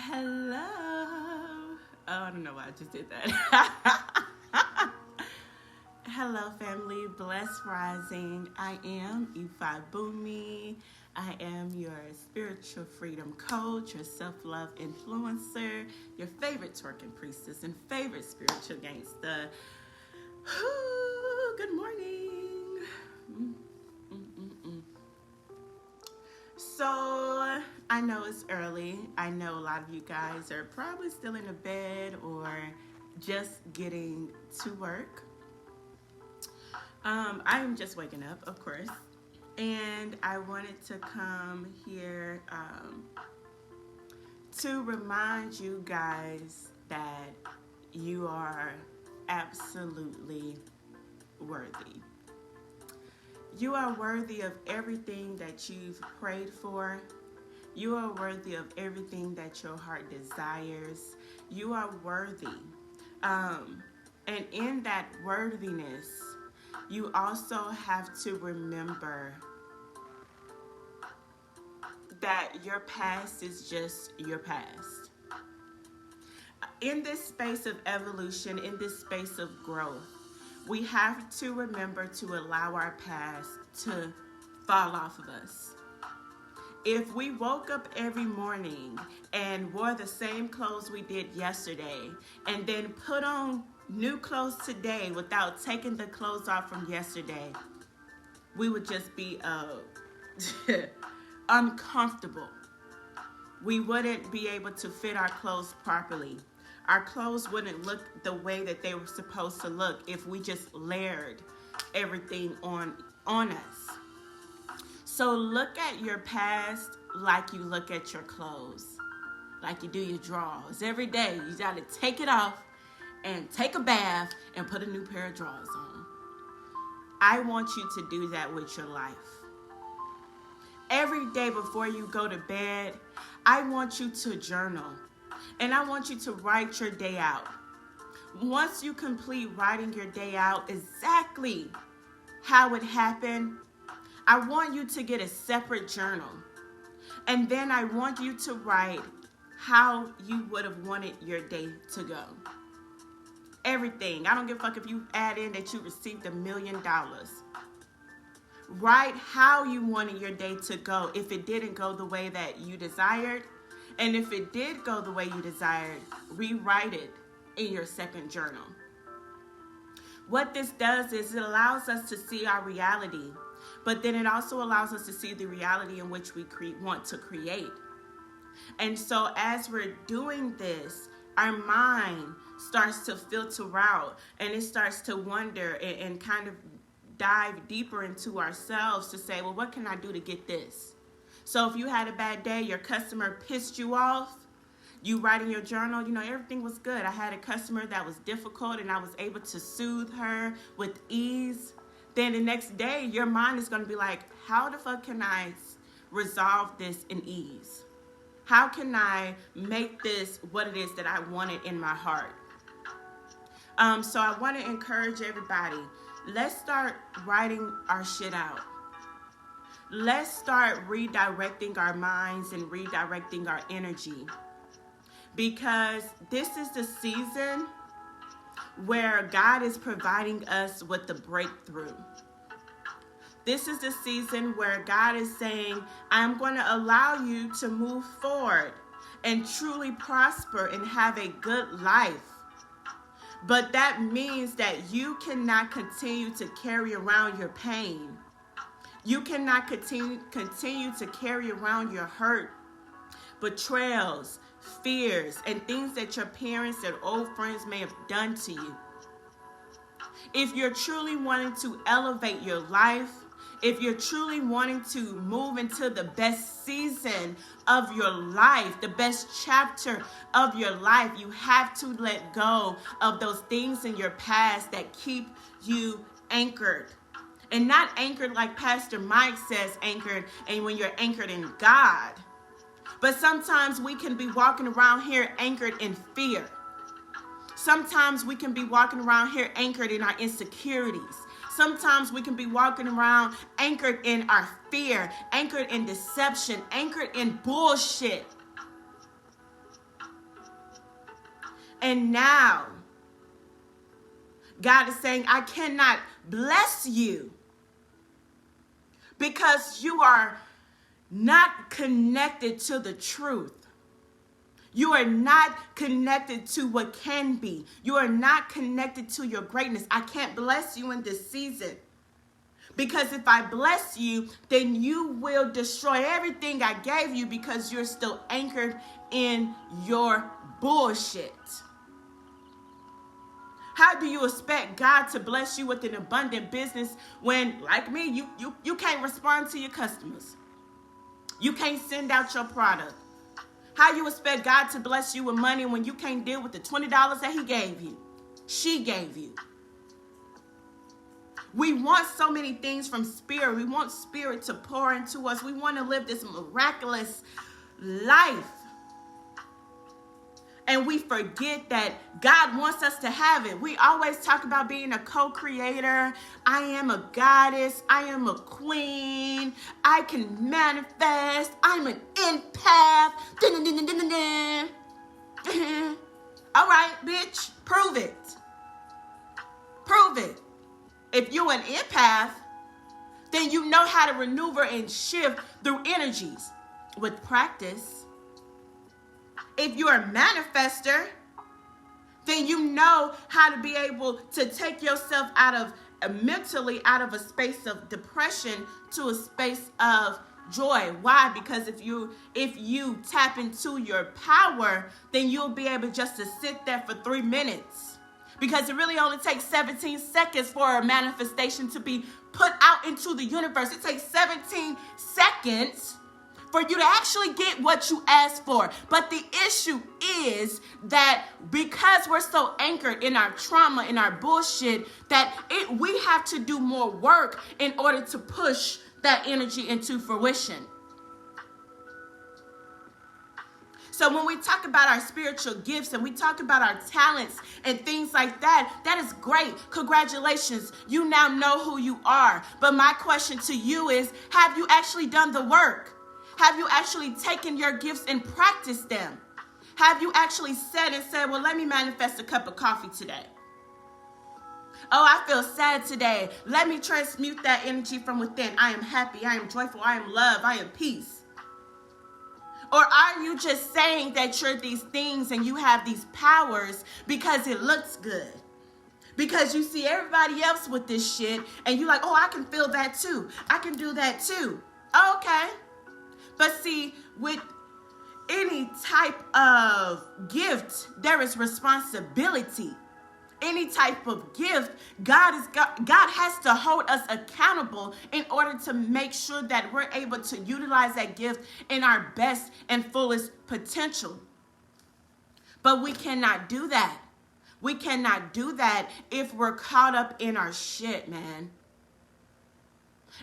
Hello. Oh, I don't know why I just did that. Hello, family. Blessed Rising. I am Ifa Bumi. I am your spiritual freedom coach, your self-love influencer, your favorite twerking priestess, and favorite spiritual gangster. Good morning. So, I know it's early. I know a lot of you guys are probably still in a bed or just getting to work. I am just waking up, of course, and I wanted to come here to remind you guys that you are absolutely worthy. You are worthy of everything that you've prayed for. You are worthy of everything that your heart desires. You are worthy. And in that worthiness, you also have to remember that your past is just your past. In this space of evolution, in this space of growth, we have to remember to allow our past to fall off of us. If we woke up every morning and wore the same clothes we did yesterday and then put on new clothes today without taking the clothes off from yesterday, we would just be uncomfortable. We wouldn't be able to fit our clothes properly. Our clothes wouldn't look the way that they were supposed to look if we just layered everything on us. So look at your past like you look at your clothes, like you do your drawers. Every day you got to take it off and take a bath and put a new pair of drawers on. I want you to do that with your life. Every day before you go to bed, I want you to journal. And I want you to write your day out. Once you complete writing your day out exactly how it happened, I want you to get a separate journal. And then I want you to write how you would have wanted your day to go. Everything. I don't give a fuck if you add in that you received $1 million. Write how you wanted your day to go if it didn't go the way that you desired. And if it did go the way you desired, rewrite it in your second journal. What this does is it allows us to see our reality, but then it also allows us to see the reality in which we want to create. And so as we're doing this, our mind starts to filter out and it starts to wonder and kind of dive deeper into ourselves to say, well, what can I do to get this? So if you had a bad day, your customer pissed you off, you write in your journal, everything was good. I had a customer that was difficult and I was able to soothe her with ease. Then the next day, your mind is going to be like, how the fuck can I resolve this in ease? How can I make this what it is that I wanted in my heart? So I want to encourage everybody, let's start writing our shit out. Let's start redirecting our minds and redirecting our energy, because this is the season where God is providing us with the breakthrough. This is the season where God is saying, I'm going to allow you to move forward and truly prosper and have a good life. But that means that you cannot continue to carry around your pain. You cannot continue to carry around your hurt, betrayals, fears, and things that your parents and old friends may have done to you. If you're truly wanting to elevate your life, if you're truly wanting to move into the best season of your life, the best chapter of your life, you have to let go of those things in your past that keep you anchored. And not anchored like Pastor Mike says anchored, and when you're anchored in God. But sometimes we can be walking around here anchored in fear. Sometimes we can be walking around here anchored in our insecurities. Sometimes we can be walking around anchored in our fear, anchored in deception, anchored in bullshit. And now, God is saying, I cannot bless you because you are not connected to the truth. You are not connected to what can be. You are not connected to your greatness. I can't bless you in this season. Because if I bless you, then you will destroy everything I gave you because you're still anchored in your bullshit. How do you expect God to bless you with an abundant business when, like me, you can't respond to your customers? You can't send out your product. How you expect God to bless you with money when you can't deal with the $20 that he gave you? She gave you. We want so many things from Spirit. We want Spirit to pour into us. We want to live this miraculous life. And we forget that God wants us to have it. We always talk about being a co-creator. I am a goddess. I am a queen. I can manifest. I'm an empath. All right, bitch, prove it. Prove it. If you're an empath, then you know how to maneuver and shift through energies with practice. If you're a manifester, then you know how to be able to take yourself mentally out of a space of depression to a space of joy. Why? Because if you tap into your power, then you'll be able just to sit there for 3 minutes. Because it really only takes 17 seconds for a manifestation to be put out into the universe. It takes 17 seconds for you to actually get what you asked for. But the issue is that because we're so anchored in our trauma, in our bullshit, that we have to do more work in order to push that energy into fruition. So when we talk about our spiritual gifts and we talk about our talents and things like that, that is great. Congratulations. You now know who you are. But my question to you is, have you actually done the work? Have you actually taken your gifts and practiced them? Have you actually said, well, let me manifest a cup of coffee today? Oh, I feel sad today. Let me transmute that energy from within. I am happy. I am joyful. I am love. I am peace. Or are you just saying that you're these things and you have these powers because it looks good? Because you see everybody else with this shit and you're like, oh, I can feel that too. I can do that too. Okay. But see, with any type of gift, there is responsibility. Any type of gift, God has to hold us accountable in order to make sure that we're able to utilize that gift in our best and fullest potential. But we cannot do that. We cannot do that if we're caught up in our shit, man.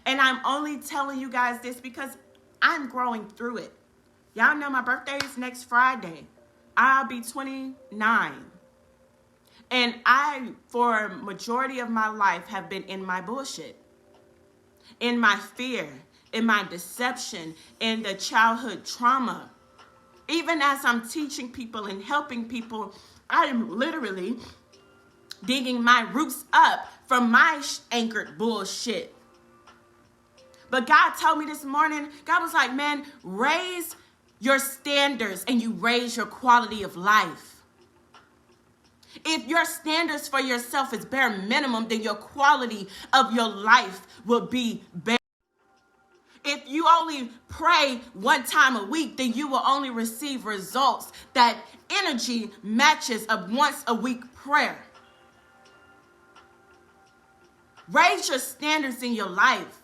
And I'm only telling you guys this because I'm growing through it. Y'all know my birthday is next Friday. I'll be 29. And I, for a majority of my life, have been in my bullshit, in my fear, in my deception, in the childhood trauma. Even as I'm teaching people and helping people, I am literally digging my roots up from my anchored bullshit. But God told me this morning, God was like, man, raise your standards and you raise your quality of life. If your standards for yourself is bare minimum, then your quality of your life will be bare. If you only pray 1 time a week, then you will only receive results that energy matches a once a week prayer. Raise your standards in your life.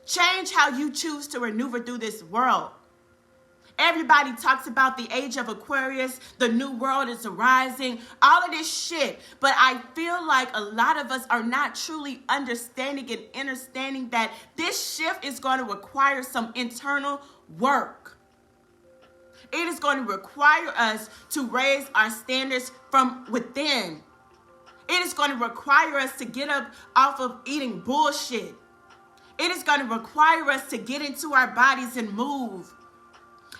Change how you choose to maneuver through this world. Everybody talks about the age of Aquarius, the new world is arising, all of this shit. But I feel like a lot of us are not truly understanding and understanding that this shift is going to require some internal work. It is going to require us to raise our standards from within. It is going to require us to get up off of eating bullshit. It is going to require us to get into our bodies and move.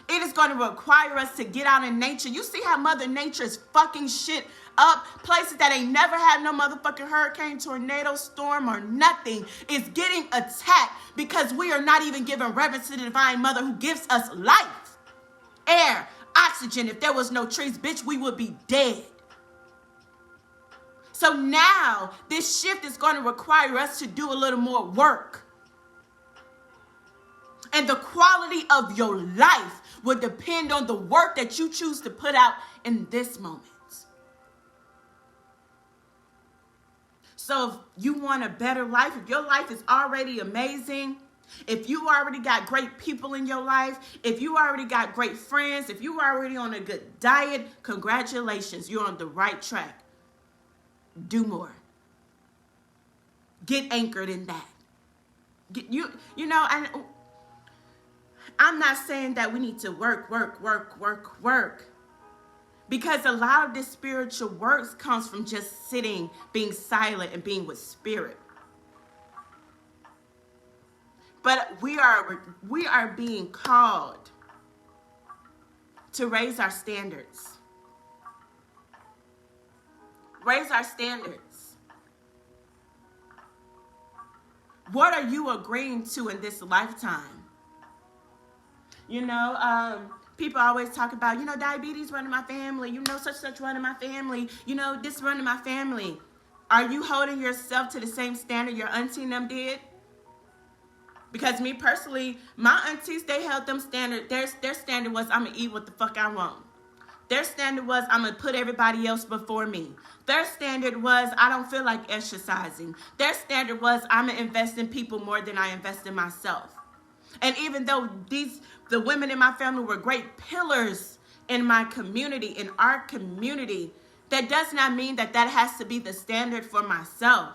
It is going to require us to get out in nature. You see how Mother Nature is fucking shit up? Places that ain't never had no motherfucking hurricane, tornado, storm, or nothing is getting attacked because we are not even giving reverence to the Divine Mother who gives us life, air, oxygen. If there was no trees, bitch, we would be dead. So now this shift is going to require us to do a little more work. And the quality of your life will depend on the work that you choose to put out in this moment. So if you want a better life, if your life is already amazing, if you already got great people in your life, if you already got great friends, if you already on a good diet, congratulations, you're on the right track. Do more. Get anchored in that. I'm not saying that we need to work. Because a lot of this spiritual work comes from just sitting, being silent, and being with spirit. But we are being called to raise our standards. Raise our standards. What are you agreeing to in this lifetime? People always talk about, diabetes running my family, such running my family, this running my family. Are you holding yourself to the same standard your auntie and them did? Because me personally, my aunties, they held them standard. Their standard was, I'm going to eat what the fuck I want. Their standard was, I'm going to put everybody else before me. Their standard was, I don't feel like exercising. Their standard was, I'm going to invest in people more than I invest in myself. And even though the women in my family were great pillars in my community, in our community, that does not mean that has to be the standard for myself.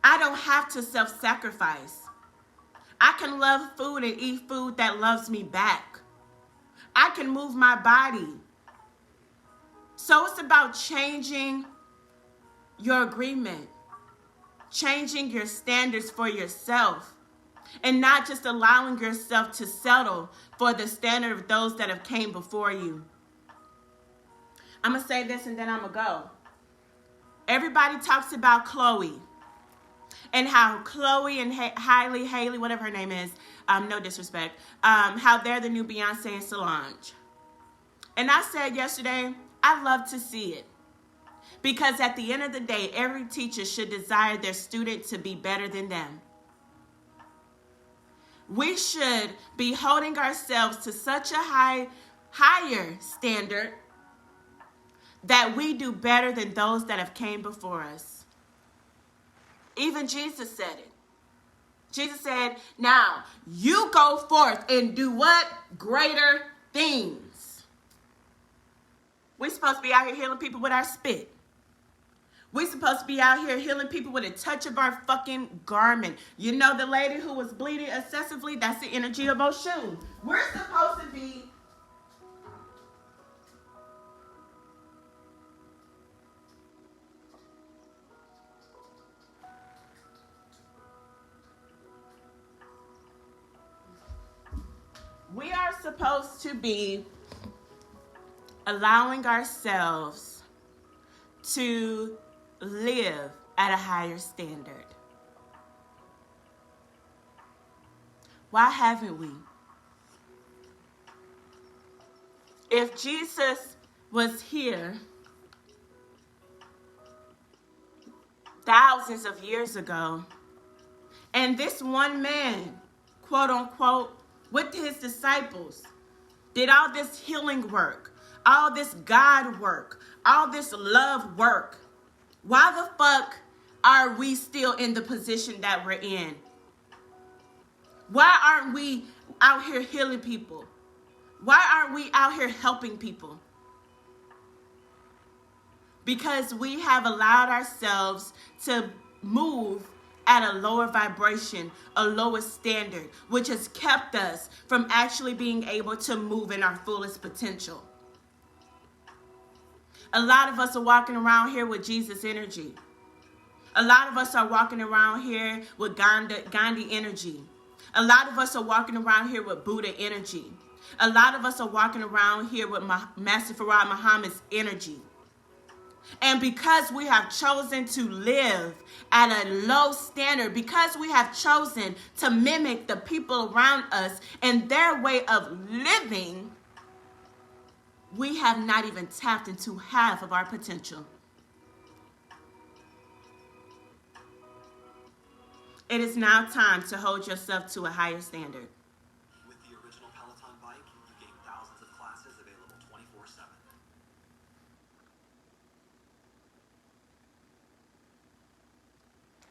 I don't have to self-sacrifice. I can love food and eat food that loves me back. I can move my body. So it's about changing your agreement, changing your standards for yourself, and not just allowing yourself to settle for the standard of those that have came before you. I'm going to say this and then I'm going to go. Everybody talks about Chloe and how Chloe and Haley, whatever her name is, no disrespect, how they're the new Beyonce and Solange. And I said yesterday, I love to see it. Because at the end of the day, every teacher should desire their student to be better than them. We should be holding ourselves to such a higher standard that we do better than those that have came before us. Even Jesus said it. Jesus said, now you go forth and do what? Greater things. We're supposed to be out here healing people with our spit. We're supposed to be out here healing people with a touch of our fucking garment. You know the lady who was bleeding excessively? That's the energy of Oshun. We're supposed to be allowing ourselves to live at a higher standard. Why haven't we? If Jesus was here thousands of years ago, and this one man, quote unquote, with his disciples, did all this healing work, all this God work, all this love work, why the fuck are we still in the position that we're in? Why aren't we out here healing people? Why aren't we out here helping people? Because we have allowed ourselves to move at a lower vibration, a lower standard, which has kept us from actually being able to move in our fullest potential. A lot of us are walking around here with Jesus energy. A lot of us are walking around here with Gandhi energy. A lot of us are walking around here with Buddha energy. A lot of us are walking around here with Master Farad Muhammad's energy. And because we have chosen to live at a low standard, because we have chosen to mimic the people around us and their way of living, we have not even tapped into half of our potential. It is now time to hold yourself to a higher standard. With the original Peloton bike, you gain thousands of classes available 24/7.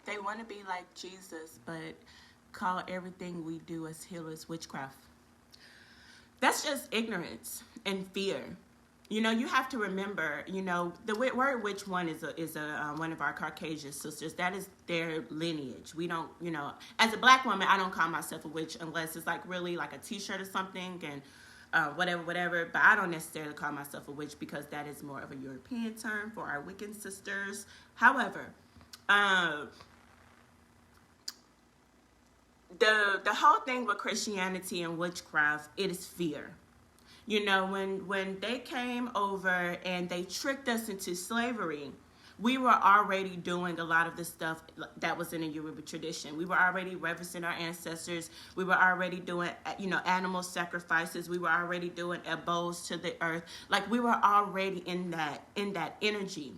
They want to be like Jesus, but call everything we do as healers witchcraft. That's just ignorance and fear. You know, you have to remember, you know, the word witch one is one of our Caucasian sisters. That is their lineage. We don't, you know, as a black woman, I don't call myself a witch unless it's like really like a t-shirt or something and whatever. But I don't necessarily call myself a witch because that is more of a European term for our Wiccan sisters. However, the whole thing with Christianity and witchcraft, it is fear. You know, when they came over and they tricked us into slavery, we were already doing a lot of the stuff that was in the Yoruba tradition. We were already reverencing our ancestors. We were already doing, you know, animal sacrifices. We were already doing ebos to the earth. Like, we were already in that energy.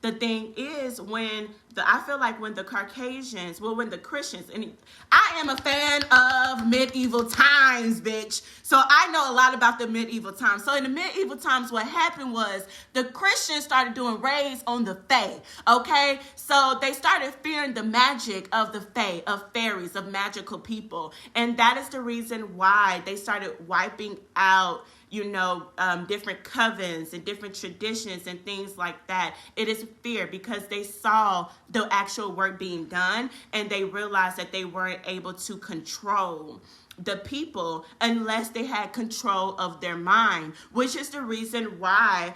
The thing is, I feel like when the Caucasians, when the Christians, and I am a fan of medieval times, bitch. So I know a lot about the medieval times. So in the medieval times, what happened was the Christians started doing raids on the Fae, okay? So they started fearing the magic of the Fae, of fairies, of magical people. And that is the reason why they started wiping out, you know, different covens and different traditions and things like that. It is fear because they saw the actual work being done and they realized that they weren't able to control the people unless they had control of their mind, which is the reason why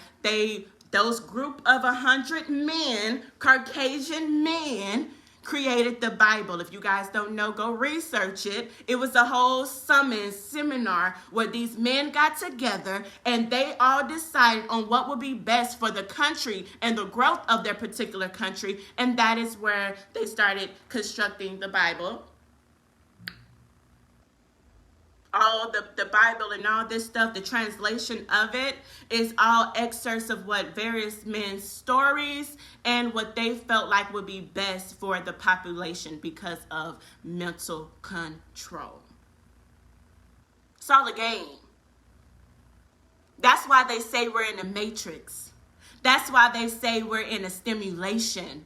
those group of 100 men, Caucasian men, created the Bible. If you guys don't know, go research it. It was a whole seminar where these men got together and they all decided on what would be best for the country and the growth of their particular country. And that is where they started constructing the Bible. All the Bible and all this stuff, the translation of it is all excerpts of what various men's stories and what they felt like would be best for the population because of mental control. It's all a game. That's why they say we're in a matrix. That's why they say we're in a stimulation.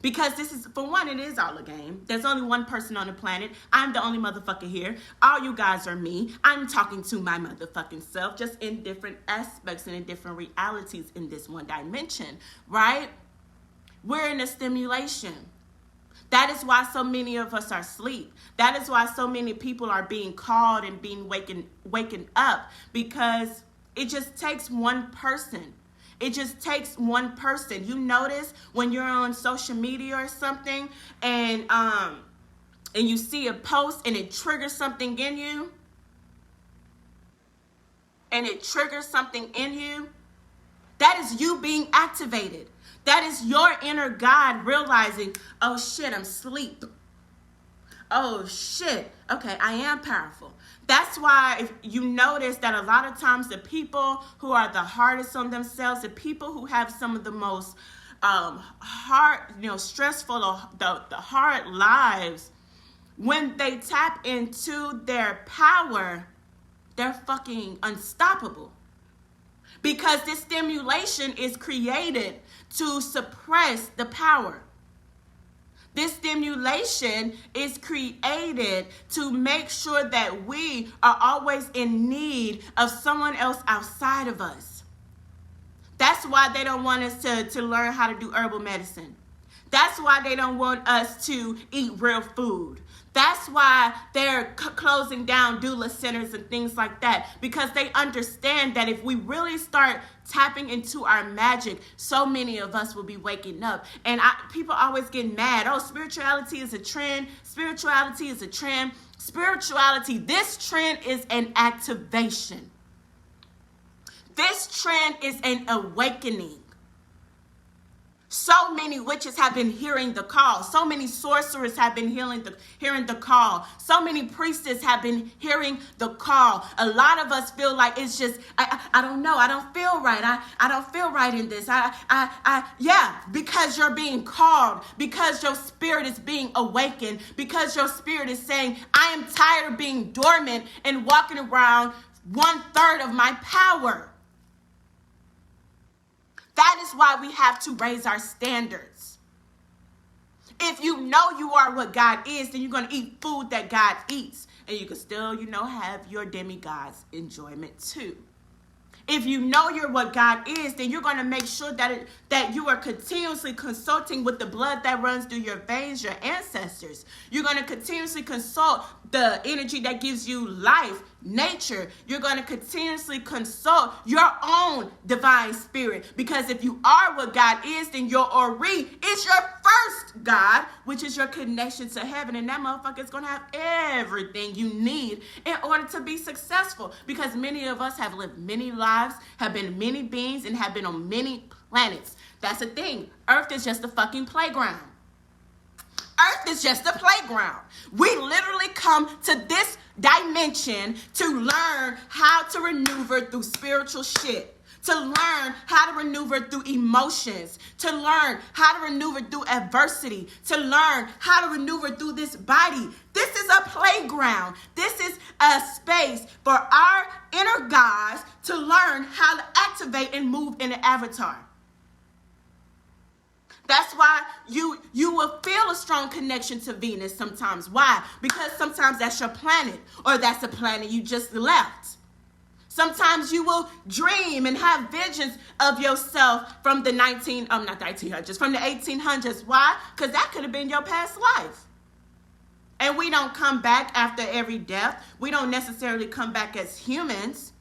Because this is, for one, it is all a game. There's only one person on the planet. I'm the only motherfucker here. All you guys are me. I'm talking to my motherfucking self, just in different aspects and in different realities in this one dimension, right? We're in a stimulation. That is why so many of us are asleep. That is why so many people are being called and being waking up, because it just takes one person. It just takes one person. You notice when you're on social media or something and you see a post and it triggers something in you. That is you being activated. That is your inner God realizing, oh shit, I'm asleep. Oh shit, okay, I am powerful. That's why if you notice that a lot of times the people who are the hardest on themselves, the people who have some of the most hard, stressful, the hard lives, when they tap into their power, they're fucking unstoppable. Because this stimulation is created to suppress the power. This stimulation is created to make sure that we are always in need of someone else outside of us. That's why they don't want us to learn how to do herbal medicine. That's why they don't want us to eat real food. That's why they're closing down doula centers and things like that, because they understand that if we really start tapping into our magic, so many of us will be waking up. And people always get mad. Oh, spirituality is a trend. Spirituality is a trend. Spirituality, this trend is an activation. This trend is an awakening. So many witches have been hearing the call. So many sorcerers have been hearing the call. So many priestesses have been hearing the call. A lot of us feel like it's just, I don't know. I don't feel right. I don't feel right in this. Yeah, because you're being called, because your spirit is being awakened, because your spirit is saying, I am tired of being dormant and walking around 1/3 of my power. That is why we have to raise our standards. If you know you are what God is, then you're going to eat food that God eats. And you can still, have your demigod's enjoyment too. If you know you're what God is, then you're going to make sure that you are continuously consulting with the blood that runs through your veins, your ancestors. You're going to continuously consult the energy that gives you life, nature. You're going to continuously consult your own divine spirit. Because if you are what God is, then your Ori is your first God, which is your connection to heaven. And that motherfucker is going to have everything you need in order to be successful. Because many of us have lived many lives, have been many beings, and have been on many planets. That's the thing. Earth is just a fucking playground. Earth is just a playground. We literally come to this dimension to learn how to maneuver through spiritual shit, to learn how to maneuver through emotions, to learn how to maneuver through adversity, to learn how to maneuver through this body. This is a playground. This is a space for our inner gods to learn how to activate and move in an avatar. That's why you will feel a strong connection to Venus sometimes. Why? Because sometimes that's your planet, or that's a planet you just left. Sometimes you will dream and have visions of yourself from the from the 1800s. Why? Because that could have been your past life. And we don't come back after every death. We don't necessarily come back as humans.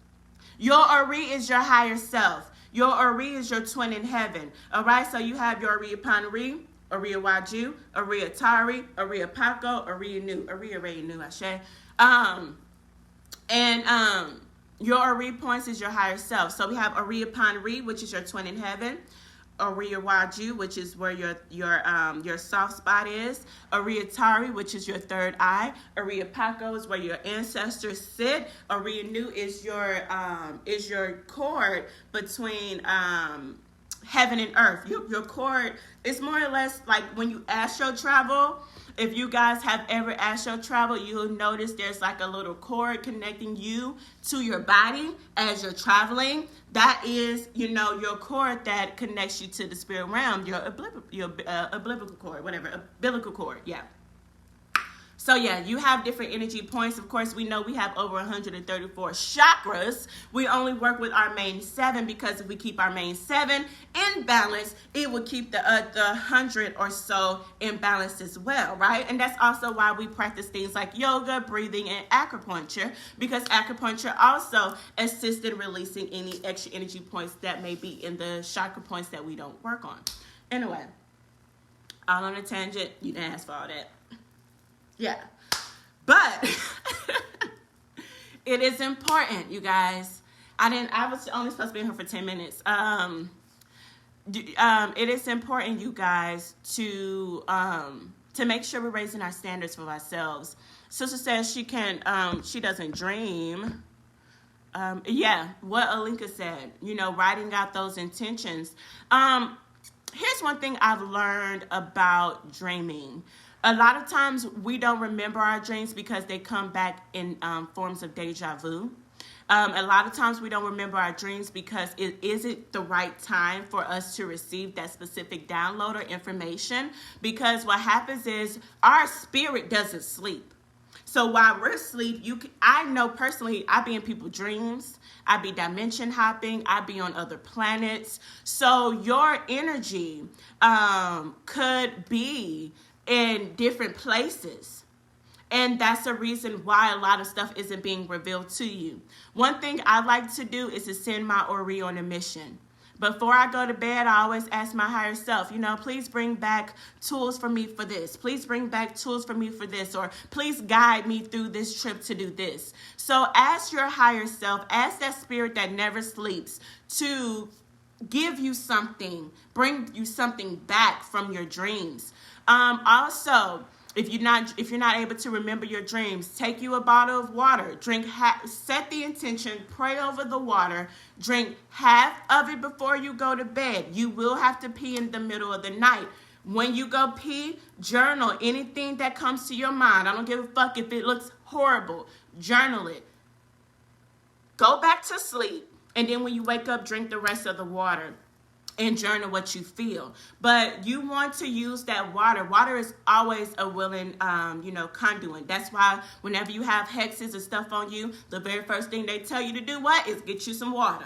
Your Ori is your higher self. Your Ori is your twin in heaven. All right, so you have your Ori Panari, Ori Waju, Ori Atari, Ori Paco, Ori Nu, Ori Nu, Ashe. Your Ori points is your higher self. So we have Ori Panari, which is your twin in heaven. Ori Waju, which is where your soft spot is. Ori Atari, which is your third eye. Ori Paco is where your ancestors sit. Ori Nu is your cord between heaven and earth. Your cord is more or less like when you astral travel. If you guys have ever astral traveled, you'll notice there's like a little cord connecting you to your body as you're traveling. That is, your cord that connects you to the spirit realm, your umbilical cord, yeah. So yeah, you have different energy points. Of course, we know we have over 134 chakras. We only work with our main 7 because if we keep our main 7 in balance, it will keep the 100 or so in balance as well, right? And that's also why we practice things like yoga, breathing, and acupuncture, because acupuncture also assists in releasing any extra energy points that may be in the chakra points that we don't work on. Anyway, all on a tangent. You didn't ask for all that. Yeah, but it is important, you guys. I was only supposed to be in here for 10 minutes. It is important, you guys, to make sure we're raising our standards for ourselves. Sister says she doesn't dream. Yeah, what Alinka said, writing out those intentions. Here's one thing I've learned about dreaming. A lot of times we don't remember our dreams because they come back in forms of deja vu. A lot of times we don't remember our dreams because it isn't the right time for us to receive that specific download or information. Because what happens is our spirit doesn't sleep. So while we're asleep, I know personally, I be in people's dreams. I be dimension hopping. I be on other planets. So your energy could be in different places. And that's the reason why a lot of stuff isn't being revealed to you. One thing I like to do is to send my Ori on a mission. Before I go to bed, I always ask my higher self, please bring back tools for me for this. Please bring back tools for me for this. Or please guide me through this trip to do this. So ask your higher self, ask that spirit that never sleeps to give you something, bring you something back from your dreams. Also, if you're not able to remember your dreams, take you a bottle of water, set the intention, pray over the water, drink half of it before you go to bed. You will have to pee in the middle of the night. When you go pee, journal anything that comes to your mind. I don't give a fuck if it looks horrible. Journal it. Go back to sleep, and then when you wake up, drink the rest of the water and journal what you feel. But you want to use that water. Water is always a willing, conduit. That's why whenever you have hexes and stuff on you, the very first thing they tell you to do is get you some water.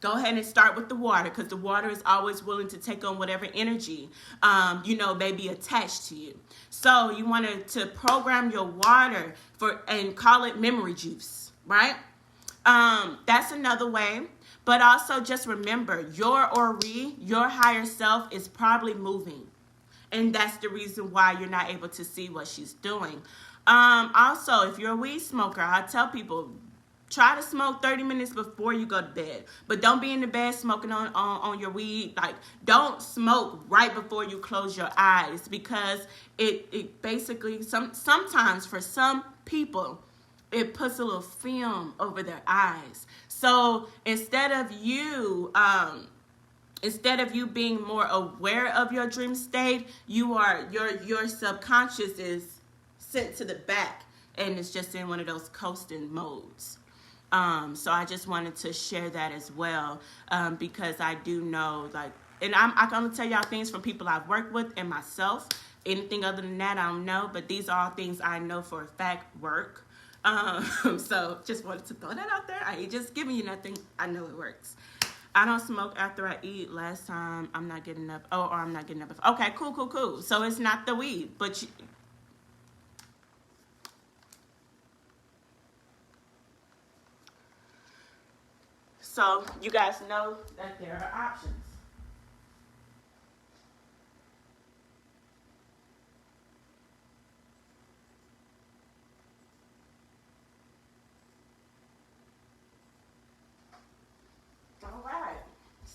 Go ahead and start with the water, because the water is always willing to take on whatever energy, may be attached to you. So you want to program your water and call it memory juice, right? That's another way. But also just remember, your Ori, your higher self, is probably moving. And that's the reason why you're not able to see what she's doing. Also, if you're a weed smoker, I tell people, try to smoke 30 minutes before you go to bed. But don't be in the bed smoking on your weed. Like, don't smoke right before you close your eyes, because it basically, sometimes for some people, it puts a little film over their eyes. So instead of you being more aware of your dream state, your subconscious is sent to the back, and it's just in one of those coasting modes. So I just wanted to share that as well, because I do know, and I can only tell y'all things from people I've worked with and myself. Anything other than that, I don't know. But these are all things I know for a fact work. So just wanted to throw that out there. I ain't just giving you nothing. I know it works. I don't smoke after I eat. Last time, I'm not getting up. Or I'm not getting up. Okay, cool. So it's not the weed, but so you guys know that there are options.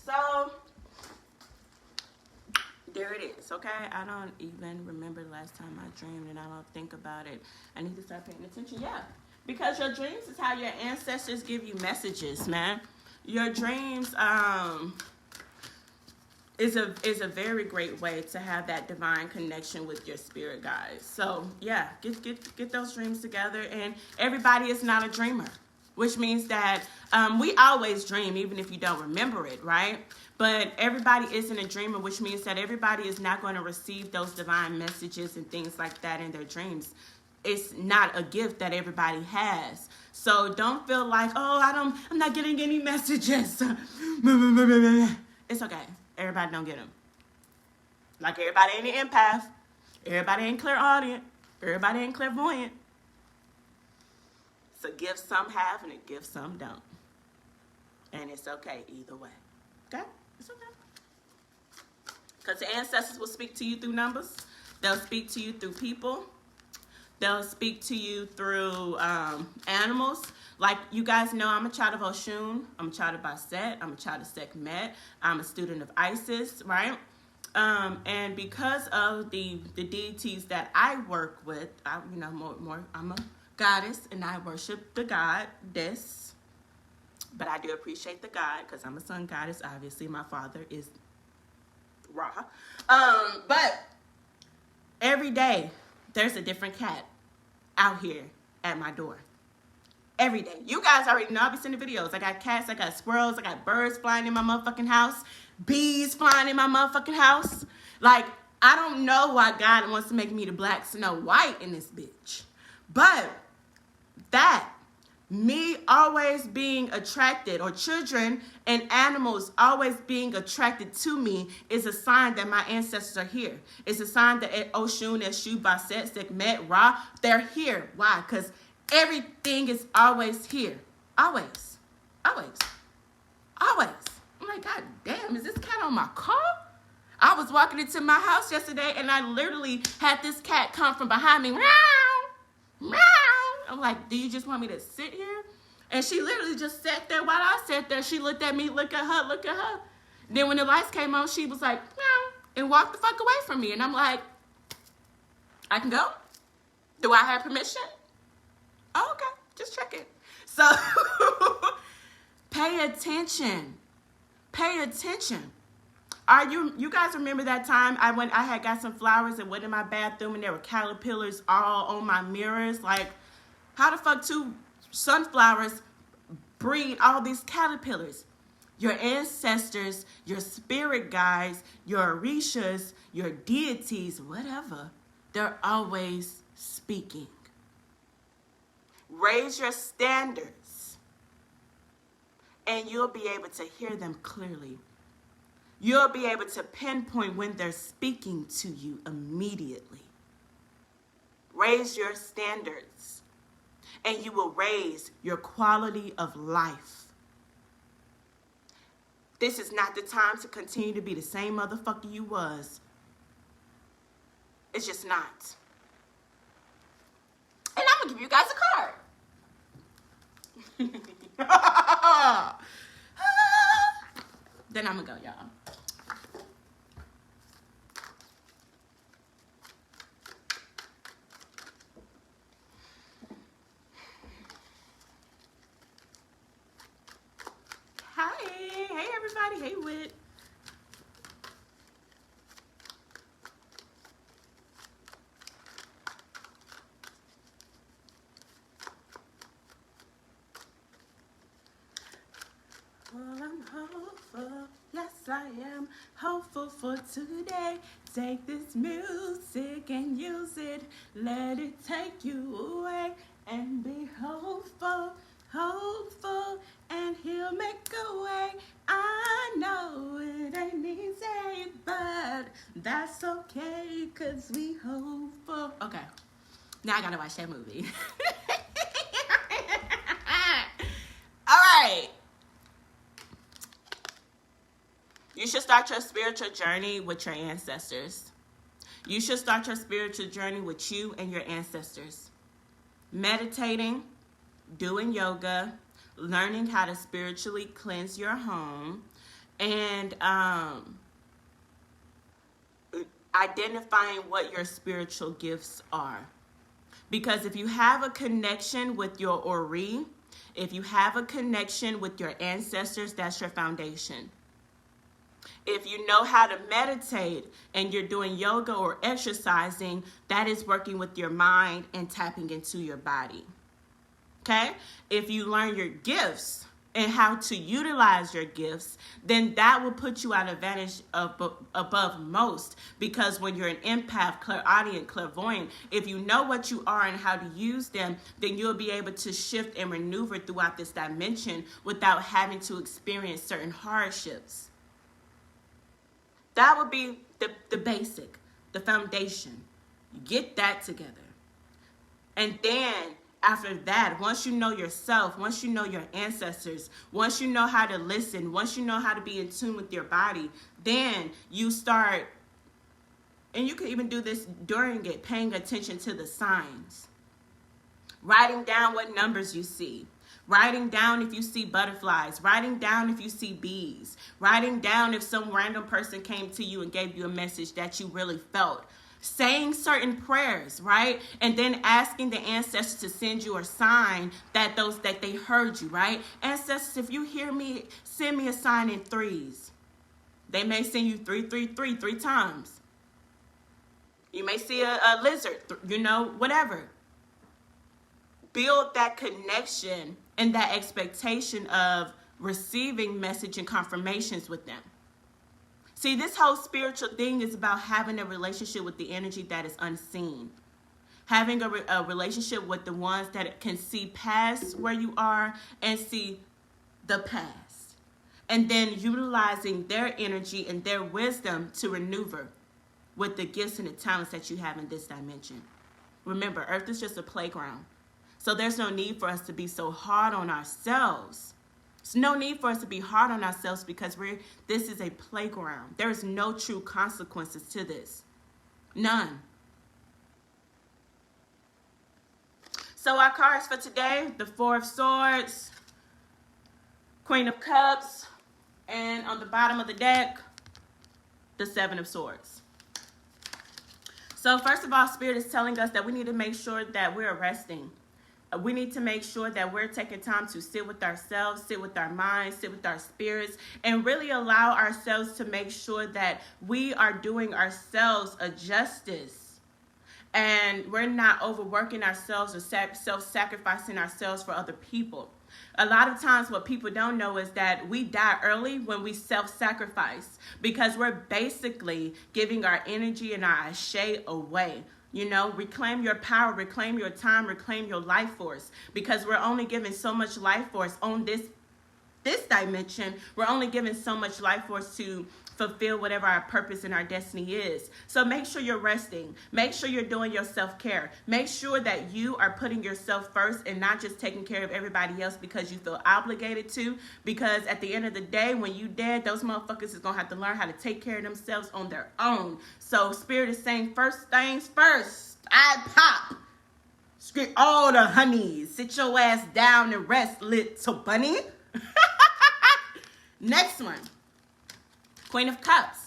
So there it is, okay? I don't even remember the last time I dreamed, and I don't think about it. I need to start paying attention. Yeah, because your dreams is how your ancestors give you messages, man. Your dreams is a very great way to have that divine connection with your spirit guides. So yeah, get those dreams together. And everybody is not a dreamer, which means that we always dream, even if you don't remember it, right? But everybody isn't a dreamer, which means that everybody is not going to receive those divine messages and things like that in their dreams. It's not a gift that everybody has. So don't feel like, I'm not getting any messages. It's okay. Everybody don't get them. Like, everybody ain't an empath. Everybody ain't clairaudient. Everybody ain't clairvoyant. So give some have and a gift some don't. And it's okay either way. Okay? It's okay. Because the ancestors will speak to you through numbers. They'll speak to you through people. They'll speak to you through animals. Like, you guys know, I'm a child of Oshun. I'm a child of Bastet. I'm a child of Sekhmet. I'm a student of Isis, right? And because of the deities that I work with, I'm a goddess, and I worship the goddess. But I do appreciate the God, because I'm a sun goddess. Obviously, my father is Ra. But every day, there's a different cat out here at my door. Every day. You guys already know. I'll be sending videos. I got cats. I got squirrels. I got birds flying in my motherfucking house. Bees flying in my motherfucking house. Like, I don't know why God wants to make me the Black Snow White in this bitch. But that, me always being attracted, or children and animals always being attracted to me, is a sign that my ancestors are here. It's a sign that Oshun, Eshu, Bastet, Sekhmet, Ra, they're here. Why? Because everything is always here. Always. I'm like, God on my car? I was walking into my house yesterday and I literally had this cat come from behind me. Meow, meow. I'm like, do you just want me to sit here? And she literally just sat there while I sat there. She looked at me, look at her, look at her. Then when the lights came on, she was like, meow, and walked the fuck away from me. And I'm like, I can go? Do I have permission? Oh, okay, just check it. So pay attention. Pay attention. Are you guys remember that time I had got some flowers and went in my bathroom and there were caterpillars all on my mirrors? Like, how the fuck two sunflowers breed all these caterpillars? Your ancestors, your spirit guides, your orishas, your deities, whatever, they're always speaking. Raise your standards and you'll be able to hear them clearly. You'll be able to pinpoint when they're speaking to you immediately. Raise your standards and you will raise your quality of life. This is not the time to continue to be the same motherfucker you was. It's just not. And I'm gonna give you guys a card. Then I'm gonna go, y'all. Hey everybody, hey Whit. Well, I'm hopeful, yes I am hopeful for today. Take this music and use it, let it take you away and be hopeful, hopeful, and he'll make a way. I know it ain't easy, but that's okay, cause we hopeful. Okay, now I gotta watch that movie. All right. You should start your spiritual journey with your ancestors. You should start your spiritual journey with you and your ancestors. Meditating, doing yoga, learning how to spiritually cleanse your home, and identifying what your spiritual gifts are. Because if you have a connection with your Ori, if you have a connection with your ancestors, that's your foundation. If you know how to meditate and you're doing yoga or exercising, that is working with your mind and tapping into your body. Okay? If you learn your gifts and how to utilize your gifts, then that will put you at an advantage above most. Because when you're an empath, clairaudient, clairvoyant, if you know what you are and how to use them, then you'll be able to shift and maneuver throughout this dimension without having to experience certain hardships. That would be the basic, the foundation. You get that together. And then after that, once you know yourself, once you know your ancestors, once you know how to listen, once you know how to be in tune with your body, then you start, and you can even do this during it, paying attention to the signs. Writing down what numbers you see. Writing down if you see butterflies. Writing down if you see bees. Writing down if some random person came to you and gave you a message that you really felt. Saying certain prayers, right? And then asking the ancestors to send you a sign that they heard you, right? Ancestors, if you hear me, send me a sign in threes. They may send you 333 3 times. You may see a lizard, whatever. Build that connection and that expectation of receiving message and confirmations with them. See, this whole spiritual thing is about having a relationship with the energy that is unseen. Having a relationship with the ones that can see past where you are and see the past. And then utilizing their energy and their wisdom to maneuver with the gifts and the talents that you have in this dimension. Remember, Earth is just a playground. So there's no need for us to be so hard on ourselves. There's no need for us to be hard on ourselves because this is a playground. There is no true consequences to this. None. So our cards for today, the Four of Swords, Queen of Cups, and on the bottom of the deck, the Seven of Swords. So first of all, Spirit is telling us that we need to make sure that we're resting. We need to make sure that we're taking time to sit with ourselves, sit with our minds, sit with our spirits, and really allow ourselves to make sure that we are doing ourselves a justice. And we're not overworking ourselves or self-sacrificing ourselves for other people. A lot of times what people don't know is that we die early when we self-sacrifice because we're basically giving our energy and our ashe away. You know, reclaim your power, reclaim your time, reclaim your life force, because we're only given so much life force on this dimension. We're only given so much life force to fulfill whatever our purpose and our destiny is. So make sure you're resting. Make sure you're doing your self-care. Make sure that you are putting yourself first and not just taking care of everybody else because you feel obligated to. Because at the end of the day, when you dead, those motherfuckers is going to have to learn how to take care of themselves on their own. So Spirit is saying first things first. I pop. Script all the honeys. Sit your ass down and rest, little bunny. Next one. Queen of Cups.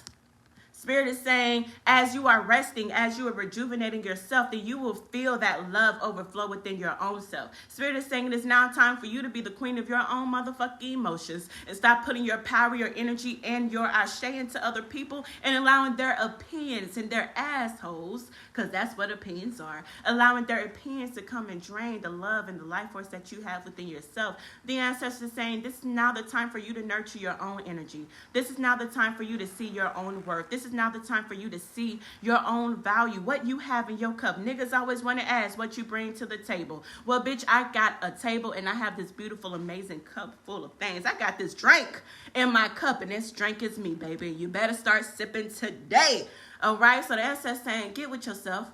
Spirit is saying, as you are resting, as you are rejuvenating yourself, then you will feel that love overflow within your own self. Spirit is saying it is now time for you to be the queen of your own motherfucking emotions and stop putting your power, your energy, and your ashe into other people and allowing their opinions and their assholes, because that's what opinions are, allowing their opinions to come and drain the love and the life force that you have within yourself. The ancestors saying this is now the time for you to nurture your own energy. This is now the time for you to see your own worth. This is now the time for you to see your own value, what you have in your cup. Niggas always want to ask what you bring to the table. Well, bitch, I got a table and I have this beautiful, amazing cup full of things. I got this drink in my cup and this drink is me, baby. You better start sipping today. All right, so the ancestors saying, get with yourself,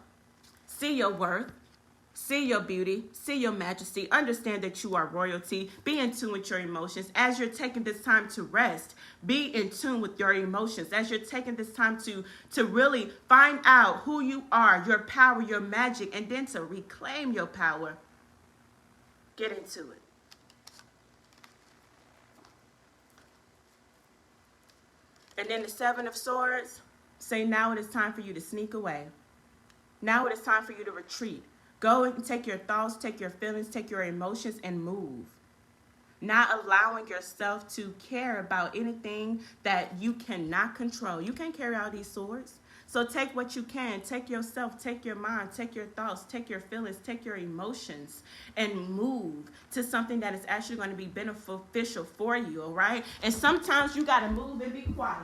see your worth, see your beauty, see your majesty, understand that you are royalty, be in tune with your emotions. As you're taking this time to rest, be in tune with your emotions. As you're taking this time to really find out who you are, your power, your magic, and then to reclaim your power, get into it. And then the Seven of Swords, say now it is time for you to sneak away. Now it is time for you to retreat. Go and take your thoughts, take your feelings, take your emotions and move. Not allowing yourself to care about anything that you cannot control. You can't carry all these swords. So take what you can. Take yourself, take your mind, take your thoughts, take your feelings, take your emotions and move to something that is actually going to be beneficial for you, all right? And sometimes you got to move and be quiet.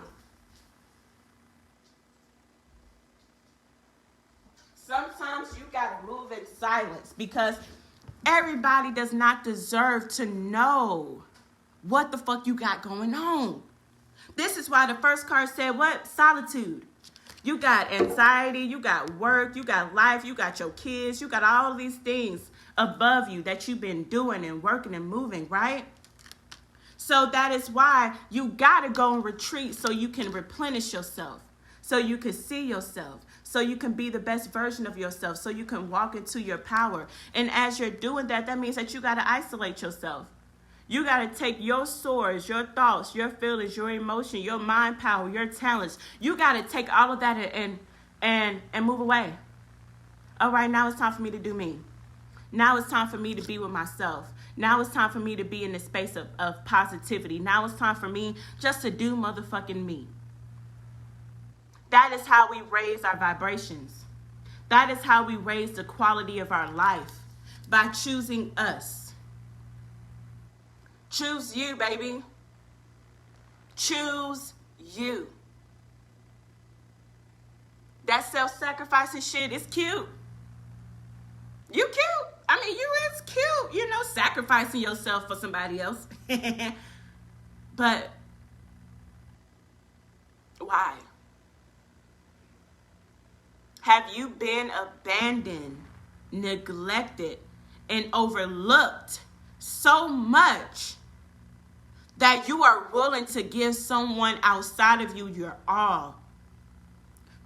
Sometimes you got to move in silence because everybody does not deserve to know what the fuck you got going on. This is why the first card said what? Solitude. You got anxiety, you got work, you got life, you got your kids, you got all these things above you that you've been doing and working and moving, right? So that is why you got to go and retreat so you can replenish yourself, so you can see yourself, so you can be the best version of yourself, so you can walk into your power. And as you're doing that, that means that you got to isolate yourself. You got to take your swords, your thoughts, your feelings, your emotion, your mind power, your talents. You got to take all of that and move away. All right, now it's time for me to do me. Now it's time for me to be with myself. Now it's time for me to be in the space of positivity. Now it's time for me just to do motherfucking me. That is how we raise our vibrations. That is how we raise the quality of our life, by choosing us. Choose you, baby. Choose you. That self-sacrificing shit is cute. You cute. I mean, you is cute, you know, sacrificing yourself for somebody else. But why? Have you been abandoned, neglected, and overlooked so much that you are willing to give someone outside of you your all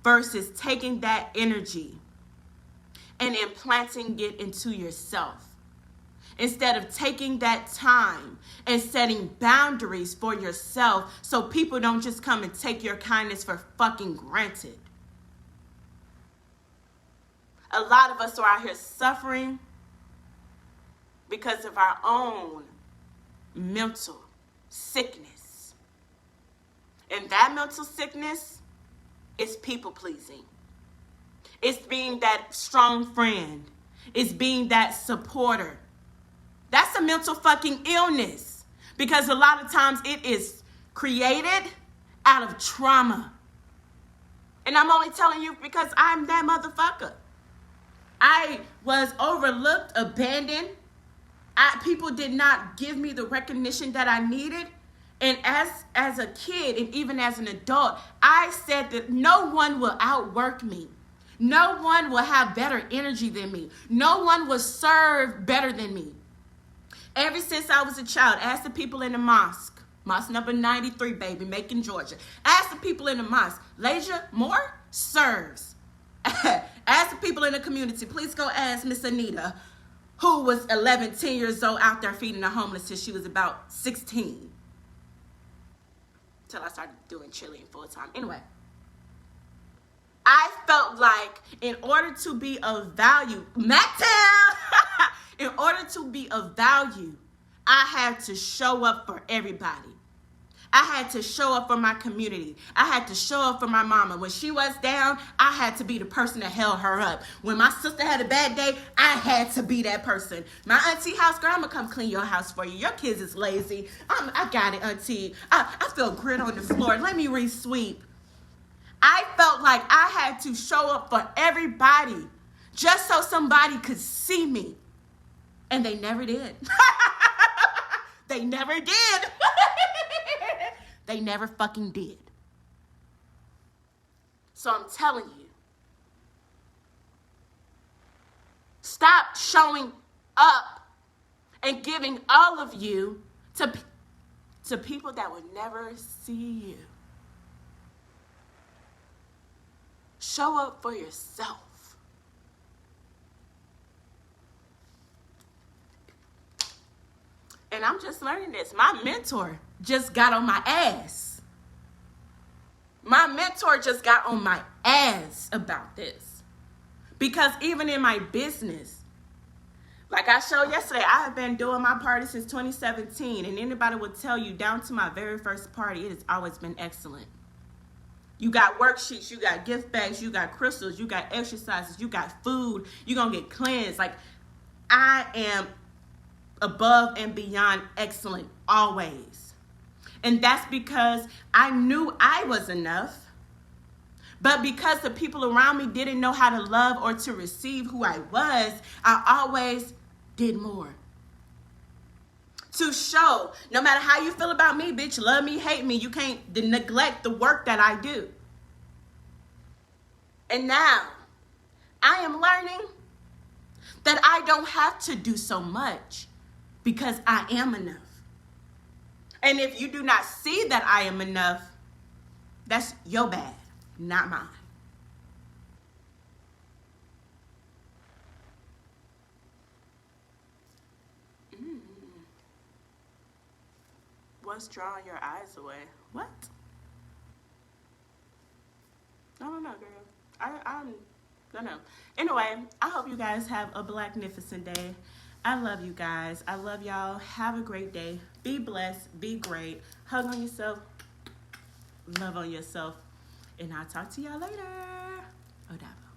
versus taking that energy and implanting it into yourself. Instead of taking that time and setting boundaries for yourself so people don't just come and take your kindness for fucking granted. A lot of us are out here suffering because of our own mental sickness. And that mental sickness is people pleasing. It's being that strong friend. It's being that supporter. That's a mental fucking illness, because a lot of times it is created out of trauma. And I'm only telling you because I'm that motherfucker. I was overlooked, abandoned. People did not give me the recognition that I needed. And as a kid and even as an adult, I said that no one will outwork me. No one will have better energy than me. No one will serve better than me. Ever since I was a child, ask the people in the mosque number 93, baby, Macon, Georgia. Ask the people in the mosque, Leisure Moore serves. Ask the people in the community. Please go ask Miss Anita, who was 10 years old out there feeding the homeless till she was about 16. Till I started doing cheerleading full time. Anyway, I felt like in order to be of value, Mactown, in order to be of value, I had to show up for everybody. I had to show up for my community. I had to show up for my mama. When she was down, I had to be the person that held her up. When my sister had a bad day, I had to be that person. My auntie house, girl, I'm going to come clean your house for you. Your kids is lazy. I got it, auntie. I feel grit on the floor. Let me re-sweep. I felt like I had to show up for everybody just so somebody could see me. And they never did. They never did. They never fucking did. So I'm telling you, stop showing up and giving all of you to people that would never see you. Show up for yourself. And I'm just learning this. My mentor just got on my ass. My mentor just got on my ass about this. Because even in my business, like I showed yesterday, I have been doing my party since 2017. And anybody would tell you, down to my very first party, it has always been excellent. You got worksheets, you got gift bags, you got crystals, you got exercises, you got food, you're going to get cleansed. Like, I am above and beyond excellent always. And that's because I knew I was enough. But because the people around me didn't know how to love or to receive who I was, I always did more. To show, no matter how you feel about me, bitch, love me, hate me, you can't neglect the work that I do. And now, I am learning that I don't have to do so much because I am enough. And if you do not see that I am enough, that's your bad, not mine. What's drawing your eyes away? What? I don't know, girl. I don't know. Anyway, I hope you guys have a blacknificent day. I love you guys. I love y'all. Have a great day. Be blessed. Be great. Hug on yourself. Love on yourself. And I'll talk to y'all later. Odabo.